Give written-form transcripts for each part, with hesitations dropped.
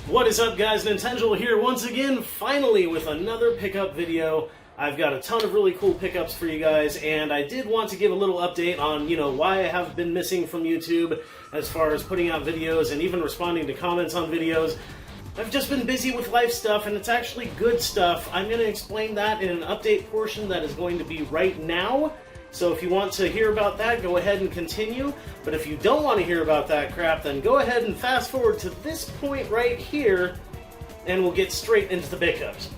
What is up, guys? Nintendo here once again, finally with another pickup video. I've got a ton of really cool pickups for you guys, and I did want to give a little update on, why I have been missing from YouTube as far as putting out videos and even responding to comments on videos. I've just been busy with life stuff, and it's actually good stuff. I'm going to explain that in an update portion that is going to be right now. So if you want to hear about that, go ahead and continue. But if you don't want to hear about that crap, then go ahead and fast forward to this point right here, and we'll get straight into the pickups.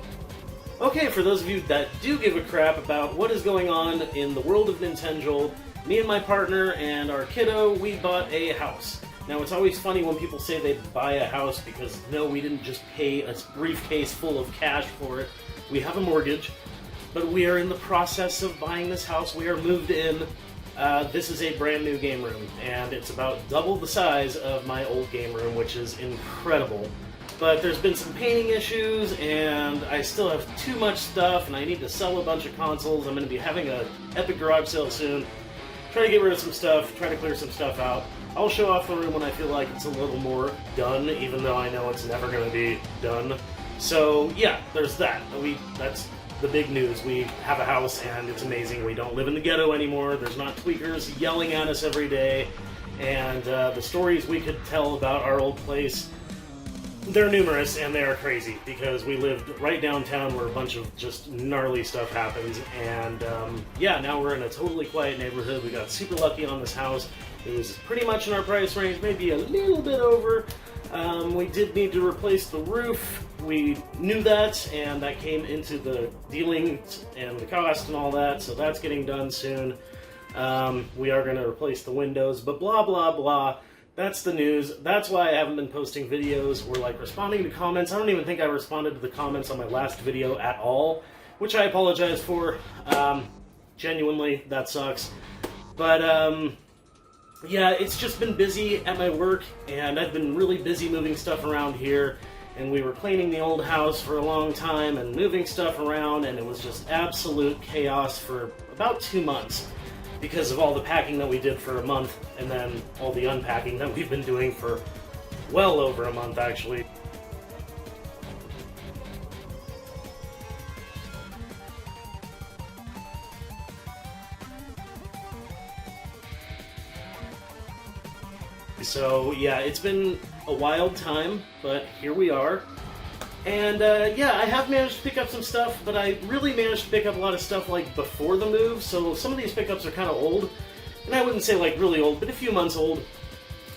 Okay, for those of you that do give a crap about what is going on in the world of Nintendo, me and my partner and our kiddo, we bought a house. Now, it's always funny when people say they buy a house because, no, we didn't just pay a briefcase full of cash for it. We have a mortgage. But we are in the process of buying this house. We are moved in. This is a brand new game room, and it's about double the size of my old game room, which is incredible. But there's been some painting issues, and I still have too much stuff, and I need to sell a bunch of consoles. I'm going to be having an epic garage sale soon. Try to get rid of some stuff, try to clear some stuff out. I'll show off the room when I feel like it's a little more done, even though I know it's never going to be done. So, yeah, there's that. That's the big news. We have a house and it's amazing. We don't live in the ghetto anymore. There's not tweakers yelling at us every day. And the stories we could tell about our old place, they're numerous and they are crazy because we lived right downtown where a bunch of just gnarly stuff happens. And yeah, now we're in a totally quiet neighborhood. We got super lucky on this house. It was pretty much in our price range, maybe a little bit over. We did need to replace the roof. We knew that, and that came into the dealing and the cost and all that, so that's getting done soon. We are going to replace the windows, but blah, blah, blah. That's the news. That's why I haven't been posting videos or, responding to comments. I don't even think I responded to the comments on my last video at all, which I apologize for. Genuinely, that sucks. But, yeah, it's just been busy at my work, and I've been really busy moving stuff around here. And we were cleaning the old house for a long time and moving stuff around, and it was just absolute chaos for about 2 months because of all the packing that we did for a month, and then all the unpacking that we've been doing for well over a month, actually. So, yeah, it's been a wild time, but here we are. And, yeah, I have managed to pick up some stuff, but I really managed to pick up a lot of stuff, before the move, so some of these pickups are kind of old. And I wouldn't say, really old, but a few months old.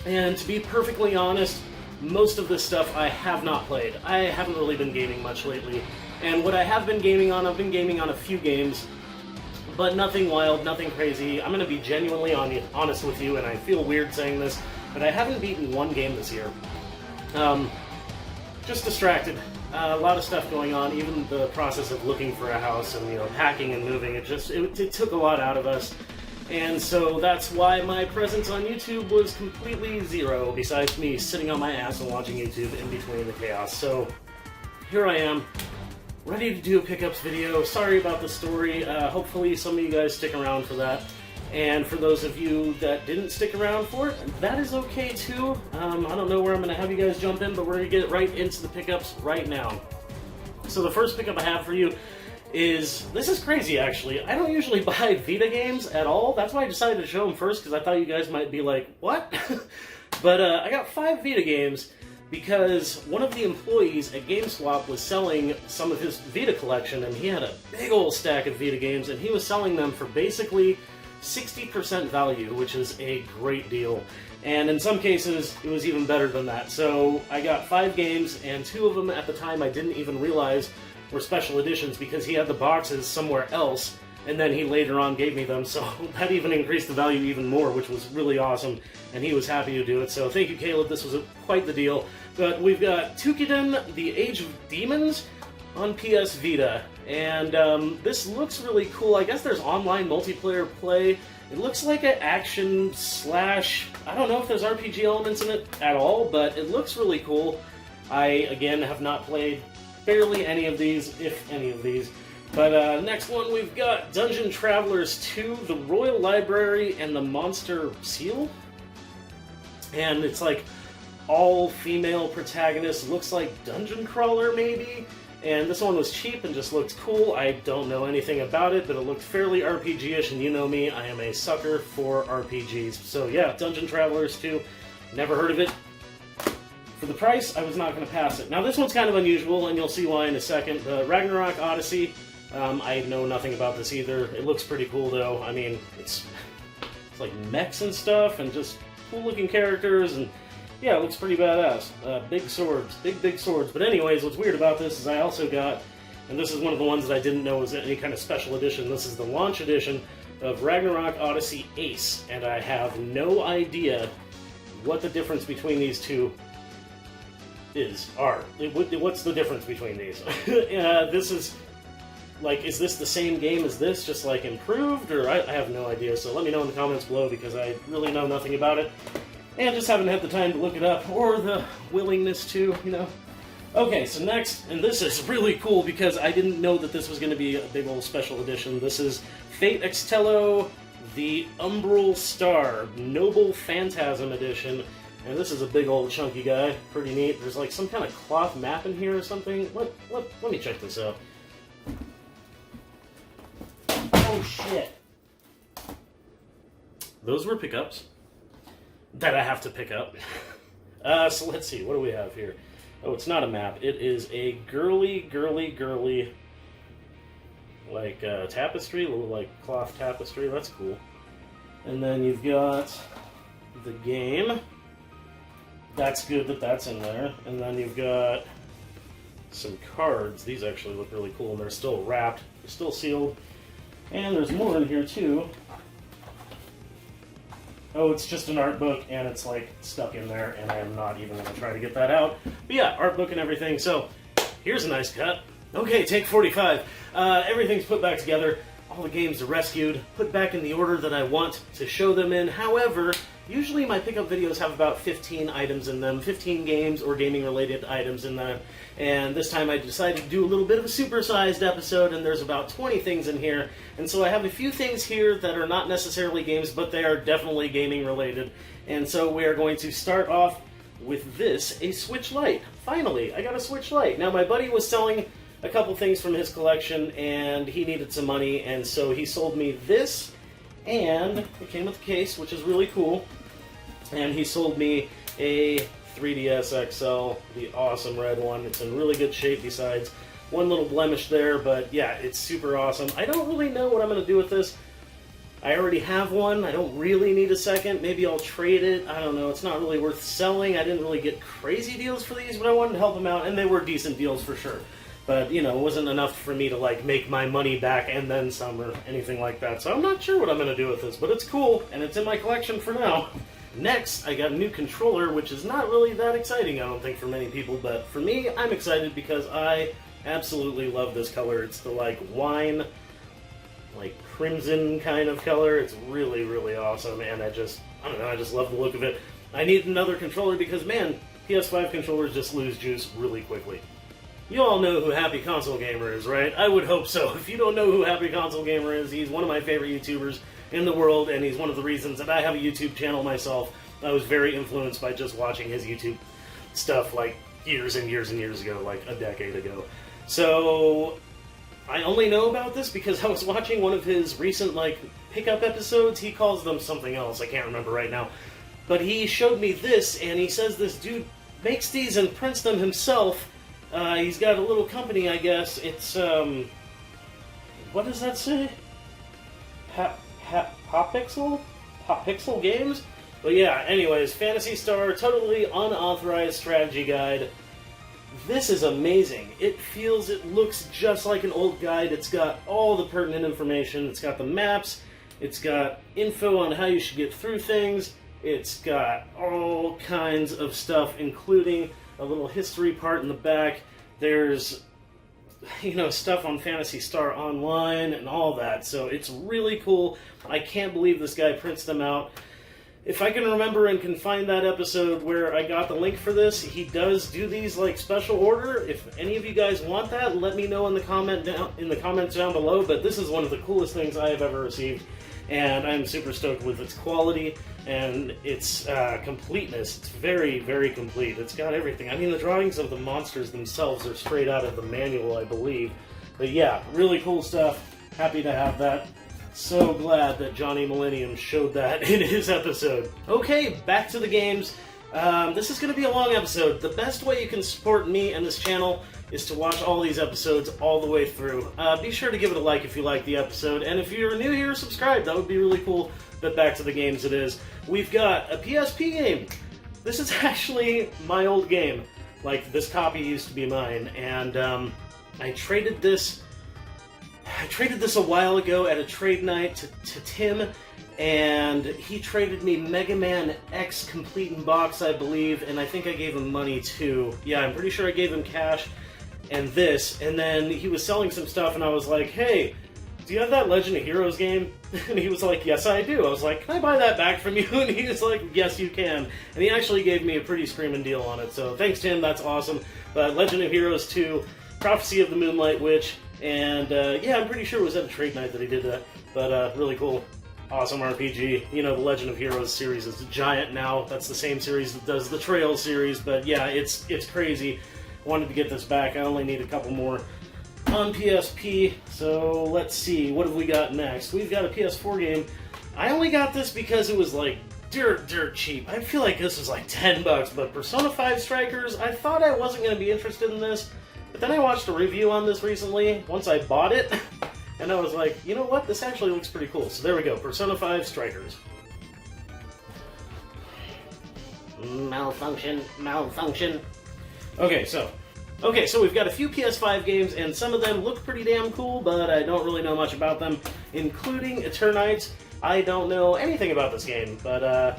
And to be perfectly honest, most of this stuff I have not played. I haven't really been gaming much lately. And what I have been gaming on, I've been gaming on a few games, but nothing wild, nothing crazy. I'm going to be genuinely honest with you, and I feel weird saying this, but I haven't beaten one game this year. Just distracted. A lot of stuff going on, even the process of looking for a house and, packing and moving, it took a lot out of us. And so that's why my presence on YouTube was completely zero, besides me sitting on my ass and watching YouTube in between the chaos. So here I am, ready to do a pickups video. Sorry about the story. Hopefully some of you guys stick around for that. And for those of you that didn't stick around for it, that is okay too. I don't know where I'm going to have you guys jump in, but we're going to get right into the pickups right now. So the first pickup I have for you is, this is crazy actually, I don't usually buy Vita games at all. That's why I decided to show them first, because I thought you guys might be like, what? But I got 5 Vita games because one of the employees at GameSwap was selling some of his Vita collection, and he had a big old stack of Vita games, and he was selling them for basically 60% value, which is a great deal. And in some cases, it was even better than that. So I got 5 games, and 2 of them at the time I didn't even realize were special editions because he had the boxes somewhere else, and then he later on gave me them, so that even increased the value even more, which was really awesome, and he was happy to do it. So thank you, Caleb. This was quite the deal. But we've got Tukiden, The Age of Demons on PS Vita. And this looks really cool. I guess there's online multiplayer play. It looks like an action slash... I don't know if there's RPG elements in it at all, but it looks really cool. I, again, have not played barely any of these, if any of these. But next one, we've got Dungeon Travelers 2, The Royal Library, and the Monster Seal. And it's like all-female protagonist. Looks like dungeon crawler, maybe? And this one was cheap and just looked cool. I don't know anything about it, but it looked fairly RPG-ish, and you know me, I am a sucker for RPGs. So yeah, Dungeon Travelers 2, never heard of it. For the price, I was not going to pass it. Now this one's kind of unusual, and you'll see why in a second. The Ragnarok Odyssey, I know nothing about this either. It looks pretty cool though. I mean, it's like mechs and stuff, and just cool-looking characters, and yeah, it looks pretty badass. Big swords. Big swords. But anyways, what's weird about this is I also got, and this is one of the ones that I didn't know was any kind of special edition, this is the launch edition of Ragnarok Odyssey Ace, and I have no idea what the difference between these two are. What's the difference between these? This is, like, is this the same game as this, just like improved, or I have no idea, so let me know in the comments below, because I really know nothing about it. And just haven't had the time to look it up, or the willingness to, you know. Okay, so next, and this is really cool because I didn't know that this was going to be a big old special edition. This is Fate Extello, the Umbral Star, Noble Phantasm Edition. And this is a big old chunky guy, pretty neat. There's like some kind of cloth map in here or something. Let me check this out. Oh shit. Those were pickups that I have to pick up. So let's see, what do we have here? Oh, it's not a map. It is a girly, like, tapestry, a little, like, cloth tapestry. That's cool. And then you've got the game. That's good that that's in there. And then you've got some cards. These actually look really cool, and they're still wrapped. They're still sealed. And there's more in here, too. Oh, it's just an art book, and it's, like, stuck in there, and I am not even going to try to get that out. But yeah, art book and everything, so here's a nice cut. Okay, take 45. Everything's put back together. All the games are rescued, put back in the order that I want to show them in. However, usually my pickup videos have about 15 items in them, 15 games or gaming-related items in them. And this time I decided to do a little bit of a supersized episode, and there's about 20 things in here. And so I have a few things here that are not necessarily games, but they are definitely gaming-related. And so we are going to start off with this, a Switch Lite. Finally, I got a Switch Lite. Now, my buddy was selling a couple things from his collection, and he needed some money, and so he sold me this, and it came with a case, which is really cool, and he sold me a 3DS XL, the awesome red one. It's in really good shape besides one little blemish there, but yeah, it's super awesome. I don't really know what I'm going to do with this. I already have one. I don't really need a second. Maybe I'll trade it. I don't know. It's not really worth selling. I didn't really get crazy deals for these, but I wanted to help them out, and they were decent deals for sure. But, you know, it wasn't enough for me to, like, make my money back and then some or anything like that. So I'm not sure what I'm going to do with this, but it's cool, and it's in my collection for now. Next, I got a new controller, which is not really that exciting, I don't think, for many people. But for me, I'm excited because I absolutely love this color. It's the, like, wine, like, crimson kind of color. It's really, really awesome, and I don't know, I just love the look of it. I need another controller because, man, PS5 controllers just lose juice really quickly. You all know who Happy Console Gamer is, right? I would hope so. If you don't know who Happy Console Gamer is, he's one of my favorite YouTubers in the world, and he's one of the reasons that I have a YouTube channel myself. I was very influenced by just watching his YouTube stuff, like, years and years and years ago, like a decade ago. So I only know about this because I was watching one of his recent, like, pickup episodes. He calls them something else. I can't remember right now. But he showed me this, and he says this dude makes these and prints them himself. He's got a little company, I guess. It's, what does that say? Pop-Pixel? Pop-Pixel Games? But yeah, anyways, Phantasy Star, totally unauthorized strategy guide. This is amazing. It looks just like an old guide. It's got all the pertinent information. It's got the maps. It's got info on how you should get through things. It's got all kinds of stuff, including a little history part in the back. There's, you know, stuff on Phantasy Star Online and all that. So it's really cool. I can't believe this guy prints them out. If I can remember and can find that episode where I got the link for this, he does do these like special order. If any of you guys want that, let me know in the comments down below. But this is one of the coolest things I have ever received. and I'm super stoked with its quality and its completeness. It's very, very complete. It's got everything. I mean, the drawings of the monsters themselves are straight out of the manual, I believe. But yeah, really cool stuff. Happy to have that. So glad that Johnny Millennium showed that in his episode. Okay, back to the games. This is going to be a long episode. The best way you can support me and this channel is to watch all these episodes all the way through. Be sure to give it a like if you like the episode, and if you're new here, subscribe. That would be really cool. But back to the games it is. We've got a PSP game. This is actually my old game. Like, this copy used to be mine, and I traded this a while ago at a trade night to Tim, and he traded me Mega Man X Complete in Box, I believe, and I think I gave him money too. Yeah, I'm pretty sure I gave him cash and this, and then he was selling some stuff, and I was like, hey, do you have that Legend of Heroes game? And he was like, yes, I do. I was like, can I buy that back from you? And he was like, yes, you can. And he actually gave me a pretty screaming deal on it, so thanks, Tim, that's awesome. But Legend of Heroes 2, Prophecy of the Moonlight Witch, and yeah, I'm pretty sure it was at a trade night that he did that. But really cool. Awesome RPG. You know, the Legend of Heroes series is giant now. That's the same series that does the Trails series, but yeah, it's crazy. Wanted to get this back. I only need a couple more on PSP, so let's see. What have we got next? We've got a PS4 game. I only got this because it was like dirt cheap. I feel like this was like $10, but Persona 5 Strikers, I thought I wasn't going to be interested in this, but then I watched a review on this recently, once I bought it, and I was like, you know what, this actually looks pretty cool. So there we go, Persona 5 Strikers. Malfunction. Okay, so we've got a few PS5 games, and some of them look pretty damn cool, but I don't really know much about them, including Eternight. I don't know anything about this game, but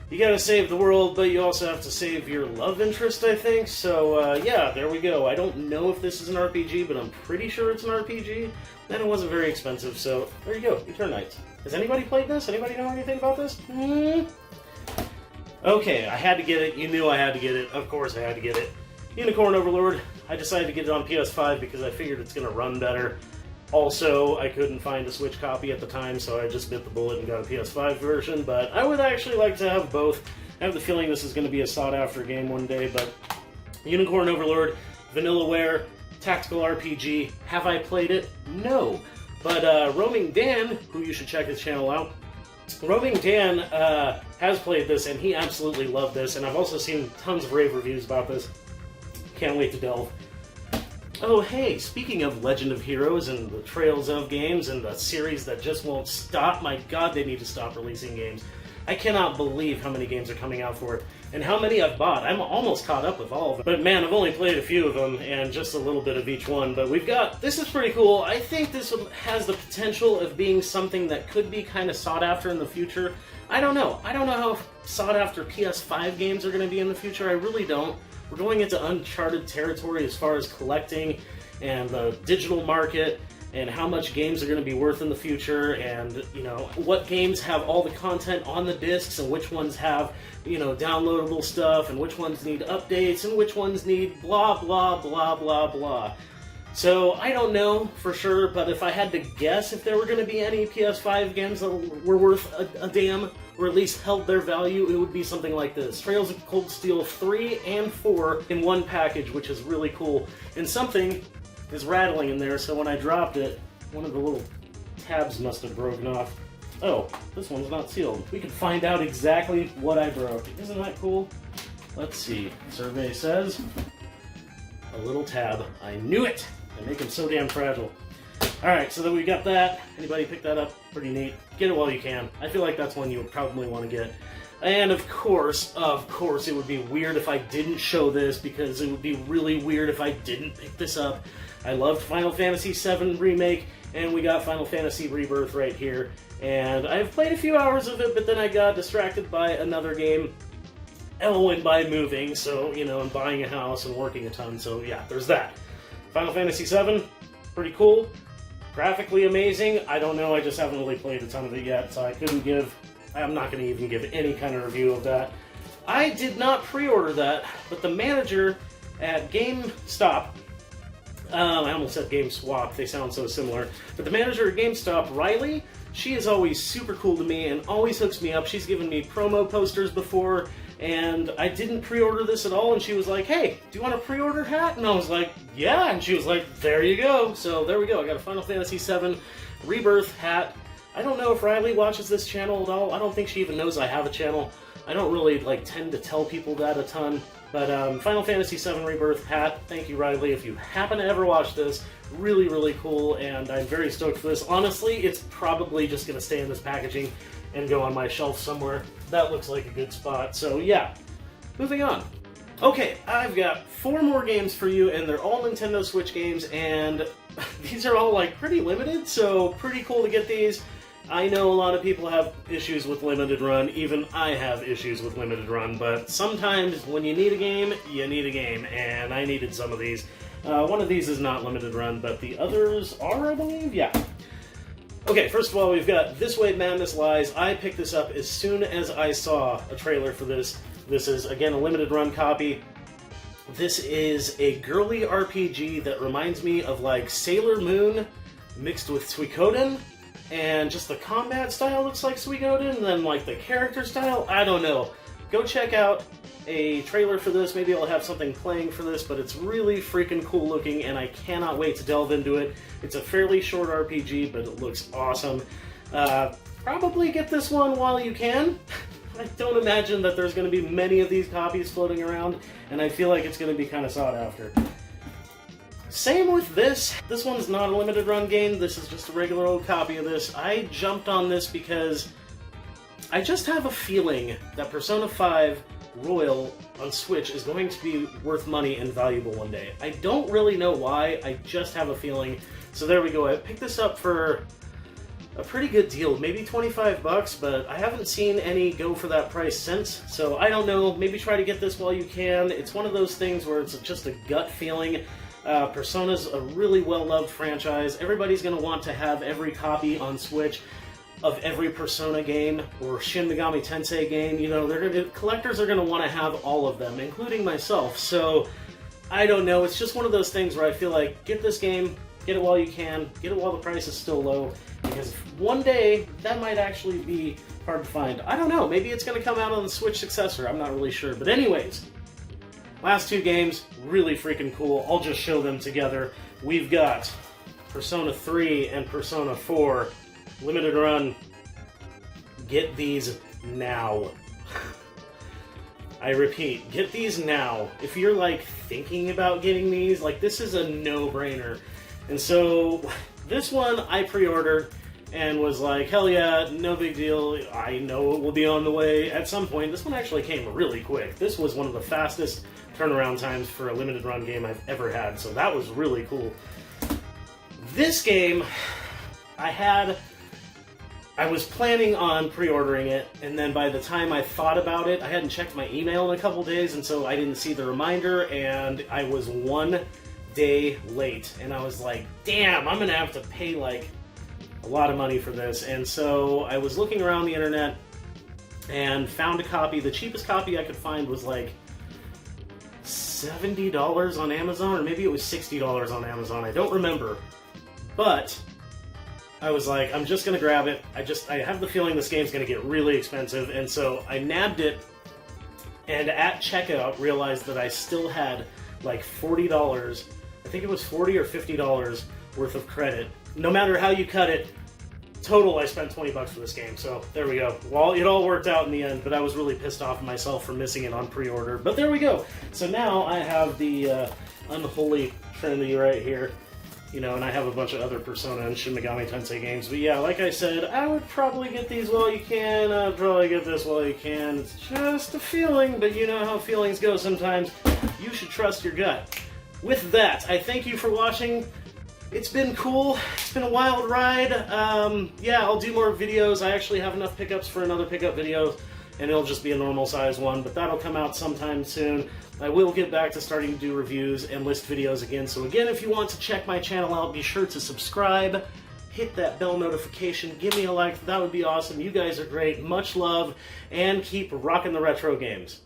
you gotta save the world, but you also have to save your love interest, I think. So yeah, there we go. I don't know if this is an RPG, but I'm pretty sure it's an RPG, and it wasn't very expensive, so there you go, Eternight. Has anybody played this? Anybody know anything about this? Okay, I had to get it. You knew I had to get it. Of course I had to get it. Unicorn Overlord. I decided to get it on PS5 because I figured it's going to run better. Also, I couldn't find a Switch copy at the time, so I just bit the bullet and got a PS5 version, but I would actually like to have both. I have the feeling this is going to be a sought-after game one day, but Unicorn Overlord, Vanillaware, tactical RPG. Have I played it? No. But Roaming Dan, who you should check his channel out, Roaming Dan has played this, and he absolutely loved this, and I've also seen tons of rave reviews about this. Can't wait to delve. Oh hey, speaking of Legend of Heroes and the Trails of games and the series that just won't stop, my god, they need to stop releasing games. I cannot believe how many games are coming out for it, and how many I've bought. I'm almost caught up with all of them. But man, I've only played a few of them, and just a little bit of each one. But we've got, this is pretty cool. I think this has the potential of being something that could be kind of sought after in the future. I don't know. I don't know how sought after PS5 games are going to be in the future. I really don't. We're going into uncharted territory as far as collecting and the digital market and how much games are going to be worth in the future, and, you know, what games have all the content on the discs and which ones have, you know, downloadable stuff, and which ones need updates and which ones need blah, blah, blah, blah, blah. So, I don't know for sure, but if I had to guess if there were going to be any PS5 games that were worth a damn, or at least held their value, it would be something like this. Trails of Cold Steel 3 and 4 in one package, which is really cool. And something is rattling in there, so when I dropped it, one of the little tabs must have broken off. Oh, this one's not sealed. We can find out exactly what I broke. Isn't that cool? Let's see. Survey says, a little tab. I knew it! They make them so damn fragile. Alright, so then we got that. Anybody pick that up? Pretty neat. Get it while you can. I feel like that's one you would probably want to get. And of course, it would be weird if I didn't show this, because it would be really weird if I didn't pick this up. I loved Final Fantasy VII Remake, and we got Final Fantasy Rebirth right here. And I've played a few hours of it, but then I got distracted by another game. And by moving, so, you know, and buying a house and working a ton, so yeah, there's that. Final Fantasy VII, pretty cool. Graphically amazing. I don't know, I just haven't really played a ton of it yet, so I'm not going to even give any kind of review of that. I did not pre-order that, but the manager at GameStop, I almost said GameSwap, they sound so similar, but the manager at GameStop, Riley, She is always super cool to me and always hooks me up. She's given me promo posters before, and I didn't pre-order this at all, and she was like, hey, do you want a pre-order hat? And I was like, yeah, and she was like, there you go. So there we go, I got a Final Fantasy VII Rebirth hat. I don't know if Riley watches this channel at all. I don't think she even knows I have a channel. I don't really tend to tell people that a ton. But Final Fantasy VII Rebirth hat, thank you, Riley, if you happen to ever watch this. Really, really cool, and I'm very stoked for this. Honestly, it's probably just going to stay in this packaging and go on my shelf somewhere. That looks like a good spot. So yeah, moving on. Okay, I've got 4 more games for you, and they're all Nintendo Switch games, and these are all pretty limited, so pretty cool to get these. I know a lot of people have issues with limited run, even I have issues with limited run, but sometimes when you need a game, you need a game, and I needed some of these. One of these is not limited run, but the others are, I believe? Yeah. Okay, first of all, we've got This Way Madness Lies. I picked this up as soon as I saw a trailer for this. This is, again, a limited run copy. This is a girly RPG that reminds me of, Sailor Moon mixed with Suikoden. And just the combat style looks like Suikoden, and then the character style, I don't know. Go check out a trailer for this. Maybe I'll have something playing for this, but it's really freaking cool looking, and I cannot wait to delve into it. It's a fairly short RPG, but it looks awesome. Probably get this one while you can. I don't imagine that there's going to be many of these copies floating around, and I feel like it's going to be kind of sought after. Same with this. This one's not a limited run game. This is just a regular old copy of this. I jumped on this because I just have a feeling that Persona 5 Royal on Switch is going to be worth money and valuable one day. I don't really know why, I just have a feeling. So there we go. I picked this up for a pretty good deal, maybe 25 bucks, but I haven't seen any go for that price since. So I don't know, maybe try to get this while you can. It's one of those things where it's just a gut feeling. Persona's a really well-loved franchise. Everybody's going to want to have every copy on Switch of every Persona game or Shin Megami Tensei game. You know, collectors are going to want to have all of them, including myself. So, I don't know. It's just one of those things where I feel like, get this game, get it while you can, get it while the price is still low, because one day, that might actually be hard to find. I don't know. Maybe it's going to come out on the Switch successor. I'm not really sure. But anyways, last 2 games, really freaking cool. I'll just show them together. We've got Persona 3 and Persona 4. Limited run. Get these now. I repeat, get these now. If you're thinking about getting these, this is a no-brainer. And so, this one I pre-ordered and was like, hell yeah, no big deal. I know it will be on the way at some point. This one actually came really quick. This was one of the fastest turnaround times for a limited run game I've ever had, so that was really cool. This game, I was planning on pre-ordering it, and then by the time I thought about it, I hadn't checked my email in a couple days, and so I didn't see the reminder, and I was 1 day late, and I was like, damn, I'm gonna have to pay a lot of money for this. And so I was looking around the internet and found a copy. The cheapest copy I could find was $70 on Amazon, or maybe it was $60 on Amazon, I don't remember. But I was like, I'm just going to grab it. I have the feeling this game's going to get really expensive, and so I nabbed it, and at checkout realized that I still had $40, I think it was $40 or $50 worth of credit. No matter how you cut it, total I spent 20 bucks for this game, so there we go. Well, it all worked out in the end, but I was really pissed off at myself for missing it on pre-order. But there we go. So now I have the unholy trinity right here. And I have a bunch of other Persona and Shin Megami Tensei games. But yeah, like I said, I would probably get these while you can. I'd probably get this while you can. It's just a feeling, but you know how feelings go sometimes. You should trust your gut. With that, I thank you for watching. It's been cool. It's been a wild ride. Yeah, I'll do more videos. I actually have enough pickups for another pickup video, and it'll just be a normal size one, but that'll come out sometime soon. I will get back to starting to do reviews and list videos again. So again, if you want to check my channel out, be sure to subscribe, hit that bell notification, give me a like. That would be awesome. You guys are great. Much love, and keep rocking the retro games.